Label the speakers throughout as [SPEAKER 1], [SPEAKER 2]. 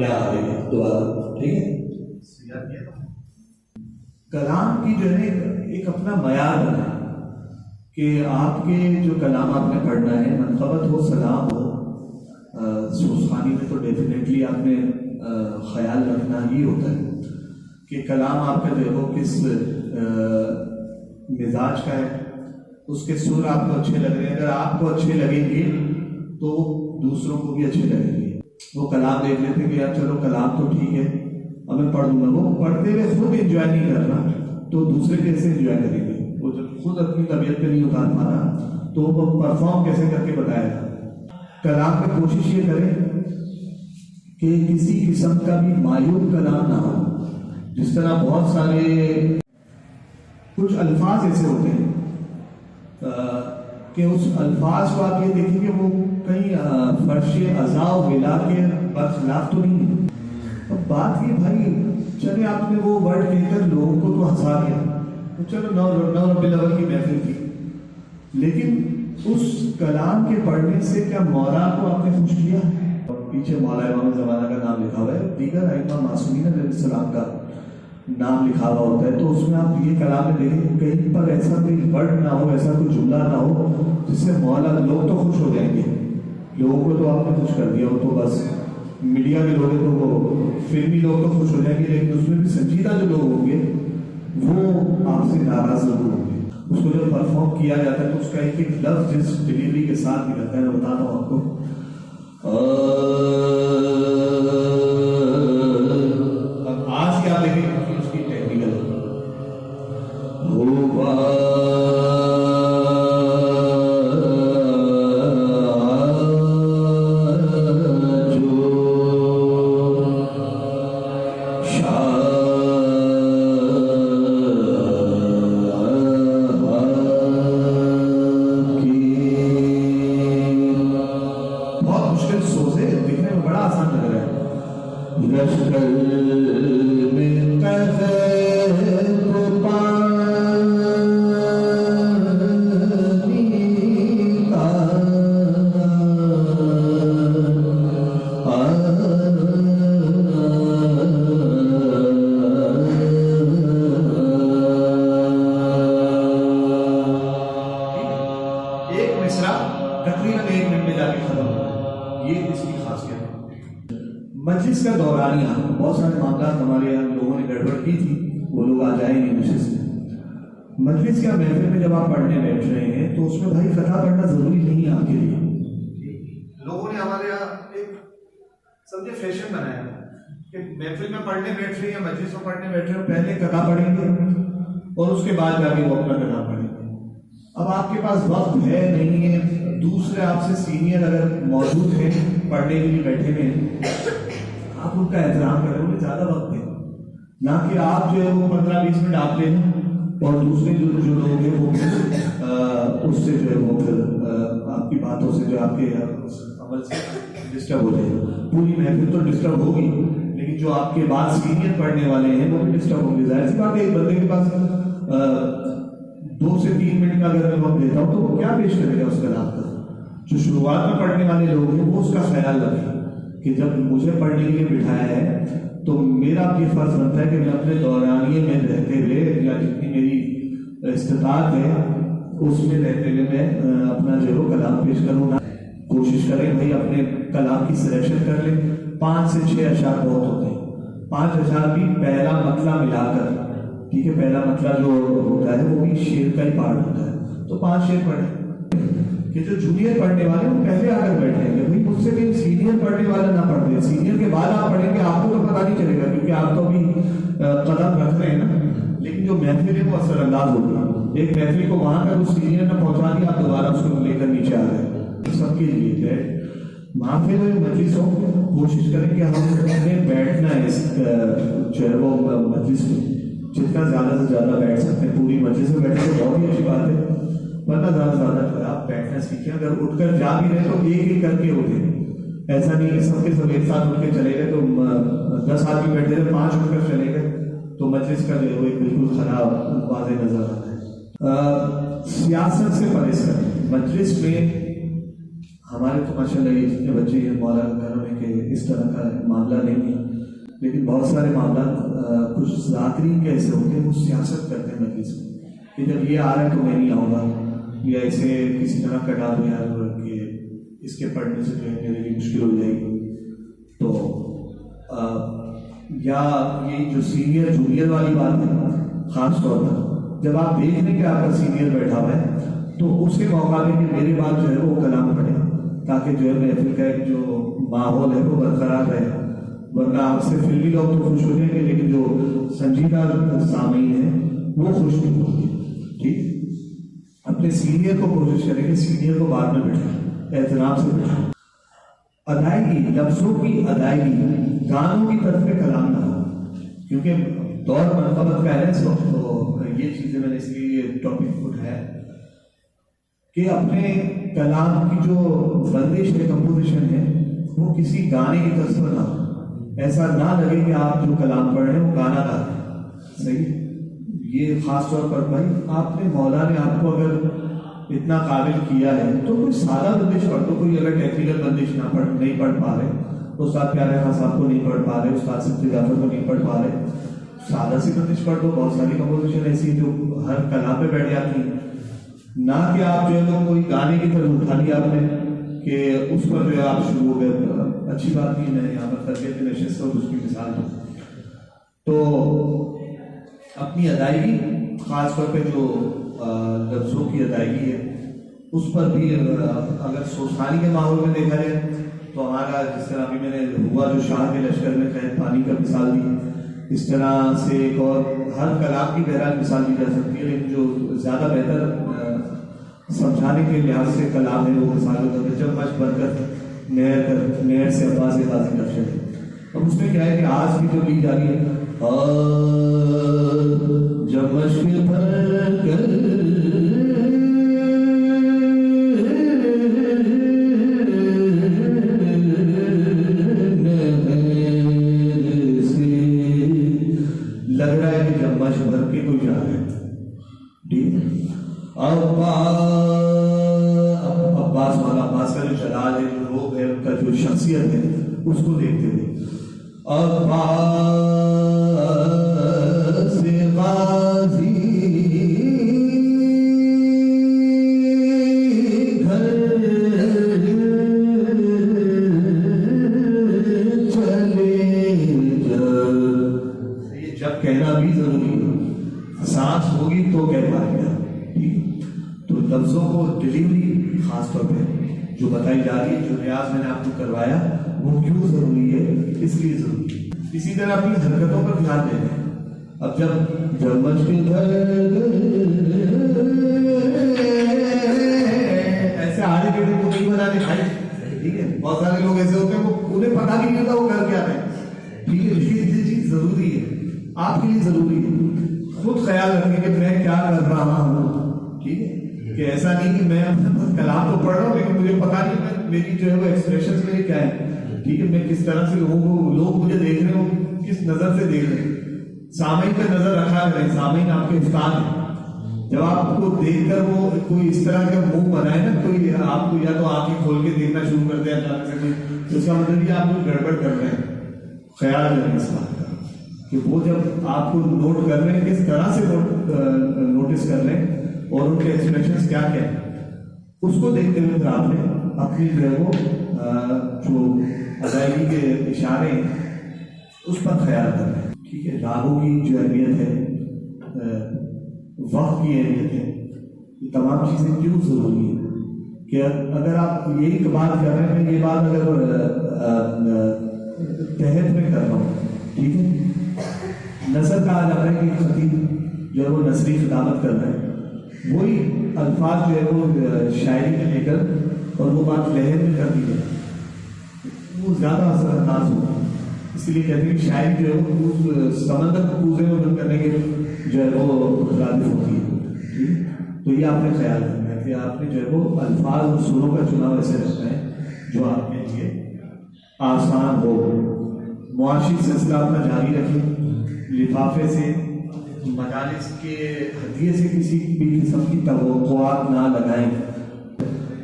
[SPEAKER 1] नया आ गया दोबारा, ठीक है। कलाम की जो है एक अपना मयार बना कि आपके जो कलाम आपने पढ़ना है, मनकबत हो, सलाम हो, सुखानी में तो डेफिनेटली आपने ख्याल रखना ही होता है कि कलाम आपका जो है वो किस मिजाज का है, उसके सुर आपको अच्छे लग रहे हैं। अगर आपको अच्छे लगेंगे तो दूसरों को भी अच्छे लगेंगे। वो कलाम देख लेते कि यार चलो कलाम तो ठीक है, अब मैं पढ़ लूँगा। वो पढ़ते हुए खुद एंजॉय नहीं कर रहा तो दूसरे कैसे एंजॉय करेंगे? वो जब खुद अपनी तबीयत पे नहीं उतार पा रहा तो वो परफॉर्म कैसे करके बताएगा? कलाम में कोशिश ये करें कि किसी किस्म का भी मायूब कलाम ना हो। जिस तरह बहुत सारे कुछ अल्फाज ऐसे होते हैं कि उस अल्फाज को आप ये देखेंगे वो कहीं फर्श अज़ा विला के बरखिलाफ तो नहीं है। अब बात ये भाई, चले आपने वो वर्ड कहकर लोगों को तो हंसा दिया, तो चलो नौ रब्बिल अव्वल की महफिल थी, लेकिन उस कलाम के पढ़ने से क्या मौला को आपने खुश किया? पीछे मौला इमाम ज़माना का नाम लिखा हुआ है, दीगर आइम्मा मासूमीन अलैहिस्सलाम का नाम लिखा हुआ होता है। तो उसमें आप ये कलाम में देखेंगे कहीं पर ऐसा कोई वर्ड ना हो, ऐसा कोई जुमला ना हो जिससे मौला, लोग तो खुश हो जाएंगे, लोगों को तो आपने खुश कर दिया, वो तो बस मीडिया के लोग तो वो फिल्मी लोग तो खुश हो जाएंगे, लेकिन उसमें भी संजीदा जो लोग होंगे वो आपसे नाराज जरूर होंगे। उसको जब परफॉर्म किया जाता है तो उसका एक एक लफ्ज जिस डिलीवरी के साथ निकलता है, मैं बताता हूँ आपको। अब आज क्या देखेंगे उसकी टेक्निकल मजलिस का दौरानिया। बहुत सारे मामला हमारे यहाँ लोगों ने गड़बड़ की थी, वो लोग आ जाएंगे मजलिस में। मजलिस का महफिल में जब आप पढ़ने बैठ रहे हैं तो उसमें भाई कथा पढ़ना जरूरी नहीं है आपके लिए। लोगों ने हमारे यहाँ एक समझे फैशन बनाया कि महफिल में पढ़ने बैठ रहे हैं, मजलिस में पढ़ने बैठ रहे हैं, पहले कथा पढ़ेंगे और उसके बाद जाके वो अपना कथा पढ़ेंगे। अब आपके पास वक्त है नहीं है, दूसरे आपसे सीनियर अगर मौजूद है पढ़ने के लिए बैठे हैं, आप उनका एहतराम करें, उन्हें ज्यादा वक्त दें, ना कि आप जो है वो 15-20 मिनट आप लें और दूसरे जो लोग हैं वो उससे जो है वो फिर आपकी बातों से जो आपके अमल से डिस्टर्ब हो जाए। पूरी महफिल तो डिस्टर्ब होगी, लेकिन जो आपके बाद सीनियर पढ़ने वाले हैं वो भी डिस्टर्ब होंगे। जाहिर सी बात है, एक बंदे के पास 2 से 3 मिनट का अगर मैं वक्त देता हूँ तो वो क्या पेश करेगा उस कलाम का? जो शुरुआत में पढ़ने वाले लोग हैं वो उसका ख्याल रखें कि जब मुझे पढ़ने के लिए बिठाया है तो मेरा ये फर्ज बनता है कि मैं अपने दौरानिए में रहते हुए या जितनी मेरी इस्तिताअत है उसमें रहते हुए मैं अपना जो है कलाम पेश करूँ। कोशिश करें भाई अपने कलाम की सिलेक्शन कर लें। 5 से 6 अशार बहुत होते हैं। 5 अशार भी पहला मतला मिलाकर, ठीक है, पहला मतला जो होता है वो भी शेर का ही पार्ट होता है, तो 5 शेर पढ़े कि जो जूनियर पढ़ने वाले वो पहले आकर बैठेंगे। भाई मुझसे भी सीनियर पढ़ने वाले ना पढ़ते, सीनियर के बाद आप पढ़ेंगे, आपको तो पता नहीं चलेगा क्योंकि आप तो अभी कदम रख रहे हैं ना, लेकिन जो महफिल है वो असरअंदाज होगी। एक महफिल को वहां पर उस सीनियर ने पहुंचा दिया, आप दोबारा उसको लेकर नीचे आ रहे हैं। सबके लिए महफिल में मजलिस हो, कोशिश करें कि हमें बैठना है इस जो है वो मजलिस में जितना ज्यादा से ज्यादा बैठ सकते हैं। पूरी मजलिस में बैठे तो बहुत ही अच्छी बात है, वरना ज्यादा से ज्यादा आप बैठना सीखें। अगर उठकर जा भी रहे तो एक करके उठे, ऐसा नहीं कि सबके सब एक साथ उठ के चले गए तो 10 आदमी बैठे थे 5 उठकर चले गए तो मजलिस का जो है वो एक बिल्कुल खराब वाज़े नजर आता है। सियासत से परहेज करें। मजलिस में हमारे तो माशाल्लाह ये जितने बच्चे हैं मौला का करम है कि इस तरह का मामला नहीं है, लेकिन बहुत सारे मामला कुछ ज़ाकरीन के ऐसे होते हैं, वो सियासत करते हैं मजलिस में कि जब ये आ रहा है तो मैं नहीं आऊँगा, या ऐसे किसी तरह कटा दो यार कि इसके पढ़ने से जो है मेरे लिए मुश्किल हो जाएगी। तो या ये जो सीनियर जूनियर वाली बात है, ख़ास तौर पर जब आप देख लें कि आपका सीनियर बैठा हुआ है तो उसके मौका पे कि मेरे बाद जो है वो कलाम पढ़े, ताकि जो है महफिल का एक जो माहौल है वो बरकरार रहे। वरना आपसे फिल्मी लोग तो खुश हो जाएंगे, लेकिन जो संजीदा सामीन है वो खुश नहीं होंगे। ठीक, अपने सीनियर को कोशिश करेंगे, सीनियर को बाद में बैठाएं, एहतराम से बैठाएं। अदायगी, लफ्जों की अदायगी, गानों की तरफ में कलाम ना हो, क्योंकि दौर मनकबत का है इस वक्त। तो ये चीज़ें मैंने इसलिए टॉपिक उठाया कि अपने कलाम की जो बंदिश है, कंपोजिशन है, वो किसी गाने की तरफ ना हो। ऐसा ना लगे कि आप जो कलाम पढ़ रहे हैं वो गाना गा रहे हैं। सही, ये खास तौर पर भाई आपने मौला ने आपको अगर इतना काबिल किया है तो कोई सादा बंदिश पढ़ दो। कोई अगर टेक्निकल बंदिश नहीं पढ़ पा रहे, उस्ताद प्यारे खान साहब को नहीं पढ़ पा रहे, उस्ताद सिद्दीक जाफर को नहीं पढ़ पा रहे, सादा सी बंदिश पढ़ दो। बहुत सारी कंपोजिशन ऐसी जो हर कलाम पे बैठ जाती है। ना कि आप जो है वो कोई गाने की तरफ उठा लिया आपने कि उस पर जो है आप शुरू हो गए। अच्छी बात नहीं, मैं यहाँ पर तरबियत नशिस्त और उसकी मिसाल दूँ। तो अपनी अदायगी, ख़ास तौर पे जो लफ्ज़ों की अदायगी है, उस पर भी अगर सोसानी के माहौल में देखा जाए तो हमारा, जिस तरह अभी मैंने हुआ जो शाह के लश्कर में कैद पानी का मिसाल दी, इस तरह से एक और हर कलाम की बहरहाल मिसाल दी जा सकती है, लेकिन जो ज़्यादा बेहतर समझाने के लिहाज से कलाम है वो मिसाल होता है जब मश बनकर नहर से अब्बास गाजी दर्शन है। अब उसमें क्या है कि आज भी जो ली जा रही है, जब मश्क भरकर लग रहा है कि जब मश्क भर के कोई जा रहा है। ठीक है, अब्बास वाला, अब्बास का जो जलाल है, जो रोग है, उनका जो शख्सियत है, उसको देखते हुए अब्बास गाजी घर चले जब कहना भी जरूरी है, सांस होगी तो कह पाएगा। तो लफ्जों को डिलीवरी खास तौर पे जो बताई जा रही है, जो रियाज मैंने आपको करवाया, वो क्यों जरूरी है, इसलिए जरूरी है। इसी तरह अपनी हरकतों पर ध्यान देना। अब जब ऐसे आगे के को नहीं बनाने भाई, ठीक है, बहुत सारे लोग ऐसे होते हैं वो उन्हें पता नहीं होता वो कर क्या रहे। ठीक है, ये चीज जरूरी है, आपके लिए जरूरी है। खुद ख्याल रखें कि मैं क्या कर रहा हूँ। ठीक है, कि ऐसा नहीं कि मैं कलाम तो पढ़ रहा हूँ लेकिन मुझे पता नहीं मेरी जो है वो एक्सप्रेशन मेरे क्या है। ठीक है, मैं किस तरह से लोग मुझे देख रहे हो, किस नजर से देख रहे हैं। सामईन पे नजर रखा है, सामईन आपके उस्ताद है। जब आपको देखकर वो कोई इस तरह का मुंह बनाए ना, कोई आपको या तो आंखें खोल के देखना शुरू कर दे अचानक से कोई, तो उसका मतलब ये आप कुछ गड़बड़ कर रहे हैं। ख्याल रखें इस बात का कि वो जब आपको नोट कर रहे हैं, किस तरह से नोटिस कर रहे हैं और उनके एक्सप्रेशन क्या क्या है, उसको देखते हुए फिर आपने अपनी जो है वो जो अदायगी के इशारे उस पर ख्याल करना है। ठीक है, रागों की जो अहमियत है, वक्त की अहमियत है, ये तमाम चीज़ें क्यों ज़रूरी है कि अगर आप यही बात कर रहे हैं, ये बात अगर तहत में कर रहा हूँ, ठीक है, नसर कहा जाता है कि खतीब जो है वो नसरी खिताबत कर रहे हैं, वही अल्फाज जो है वो शायरी में लेकर और वो बात लहर में कर दी जाए, वो ज़्यादा असरअंदाज होगा। इसलिए कहते हैं कि शायरी जो है वो समंदर को कूजे में बंद करने के जो है वो रादिफ होती है। ठीक, तो ये आपने ख्याल रखना है कि आपने जो है वो अल्फाज और सुरों का चुनाव ऐसे रखना है जो आपके लिए आसान हो। मुआशी सिलसिला अपना जारी रखें, लिफाफे से, मजालिस के हदिये से किसी भी किस्म की तवक्कुआत ना लगाएं।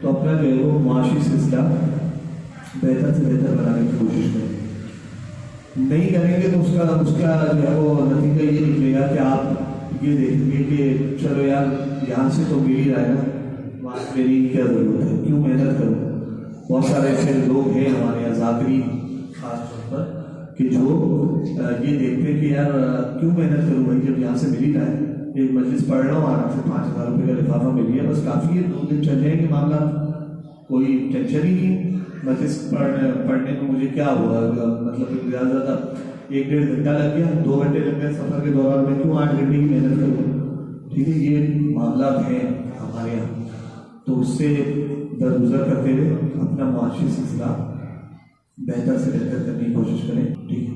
[SPEAKER 1] तो अपना जो है वो मुआशी सिलसिला बेहतर से बेहतर बनाने की कोशिश करें। नहीं करेंगे तो उसका जो है वो नतीजा ये निकलेगा कि आप ये देखेंगे कि चलो यार यहाँ से तो मिल ही रहा है ना, वहाँ मेरी क्या ज़रूरत है, क्यों मेहनत करूँ। बहुत सारे ऐसे लोग हैं हमारे यहाँ ज़ाकरी खास तौर पर कि जो ये देखते हैं कि यार क्यों मेहनत करूँ भाई, जब यहाँ से मिल ही रहा है। एक मजलिस पढ़ रहा हूँ, आराम से 5,000 रुपये का लिफाफा मिल गया, बस काफ़ी है, 2 दिन चल जाएंगे मामला, कोई टेंशन ही नहीं। मजलिस पढ़ने में मुझे क्या हुआ, मतलब ज़्यादा 1-1.5 घंटा लग गया, 2 घंटे लग गए सफ़र के दौरान, मैं क्यों 8 घंटे की मेहनत करूँ। ठीक है, ये मामला हैं हमारे यहाँ, तो उससे दरगुजर करते हुए अपना मुआशी सिलसिला बेहतर से बेहतर करने की कोशिश करें। ठीक है,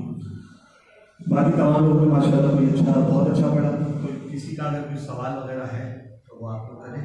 [SPEAKER 1] बाकी तमाम लोगों ने माशाल्लाह कोई बहुत अच्छा पढ़ा। कोई किसी का अगर कोई सवाल वगैरह है तो वो आप लोग करें।